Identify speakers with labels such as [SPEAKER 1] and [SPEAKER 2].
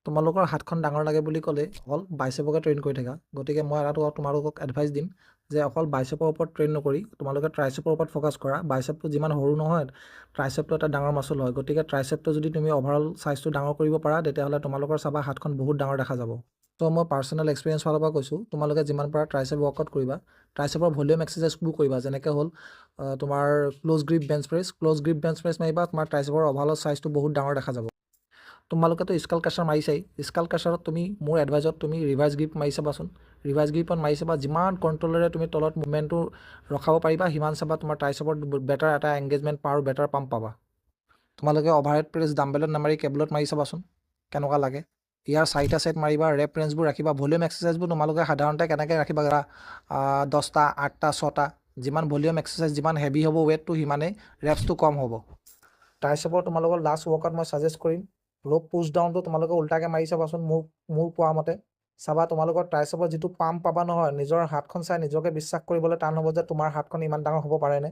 [SPEAKER 1] তোমালোকৰ হাতখন ডাঙৰ লাগে বুলি ক'লে অকল বাইচেপকে ট্ৰেইন কৰি থাকা। গতিকে মই এটাটো তোমালোকক এডভাইচ দিম যে অকল বাইচেপৰ ওপৰত ট্ৰেইন নকৰি তোমালোকে ট্ৰাইচেপৰ ওপৰত ফ'কাছ কৰা। বাইচেপটো যিমান সৰু নহয়, ট্ৰাইচেপটো এটা ডাঙৰ মাচল হয়। গতিকে ট্ৰাইচেপটো যদি তুমি অভাৰঅল চাইজটো ডাঙৰ কৰিব পাৰা, তেতিয়াহ'লে তোমালোকৰ চাবা হাতখন বহুত ডাঙৰ দেখা যাব। ত' মই পাৰ্চনেল এক্সপিৰিয়েঞ্চ ফালৰ পৰা কৈছোঁ, তোমালোকে যিমান পাৰা ট্ৰাইচেপ ৱৰ্কআউট কৰিবা। ট্ৰাইচেপৰ ভলিউম এক্সাৰচাইজবোৰ কৰিবা, যেনেকৈ হ'ল তোমাৰ close grip bench press. Close grip bench press মাৰিবা, তোমাৰ ট্ৰাইচেপৰ অভাৰঅল চাইজটো বহুত ডাঙৰ দেখা যাব। তোমালোকেতো স্কাল ক্ৰাছাৰ মাৰিছাই। স্কাল ক্ৰাছাৰত তুমি মোৰ এডভাইজত তুমি ৰিভাৰ্ছ গ্ৰিপ মাৰি চাবাচোন। ৰিভাৰ্ছ গ্ৰিপত মাৰি চাবা, যিমান কণ্ট্ৰলেৰে তুমি তলত মুভমেণ্টটো ৰখাব পাৰিবা, সিমান চাবা তোমাৰ ট্ৰাইচেপত বেটাৰ এটা এংগেজমেণ্ট পাৱাৰ বেটাৰ পাম্প পাবা। তোমালোকে অভাৰহেড প্ৰেছ ডাম্বেলত নামাৰি কেবলত মাৰি চাবাচোন কেনেকুৱা লাগে। ইয়াৰ 4টা ছেট মাৰিবা, ৰেপ ৰেঞ্জবোৰ ৰাখিবা। ভলিউম এক্সাৰচাইজবোৰ তোমালোকে সাধাৰণতে কেনেকৈ ৰাখিবা, 10টা, 8টা, 6টা। যিমান ভলিউম এক্সাৰচাইজ যিমান হেভি হ'ব ৱেটটো, সিমানেই ৰেপছটো কম হ'ব। ট্ৰাইচেপৰ তোমালোকৰ লাষ্ট ৱৰ্কআউট মই ছাজেষ্ট কৰিম, ৰ'প পুছ ডাউনটো তোমালোকে উল্টাকৈ মাৰি চাবাচোন। মোৰ পোৱা মতে চাবা, তোমালোকৰ ট্ৰাইচেপৰ যিটো পাম্প পাবা নহয়, নিজৰ হাতখন চাই নিজকে বিশ্বাস কৰিবলৈ টান হ'ব যে তোমাৰ হাতখন ইমান ডাঙৰ হ'ব পাৰেনে।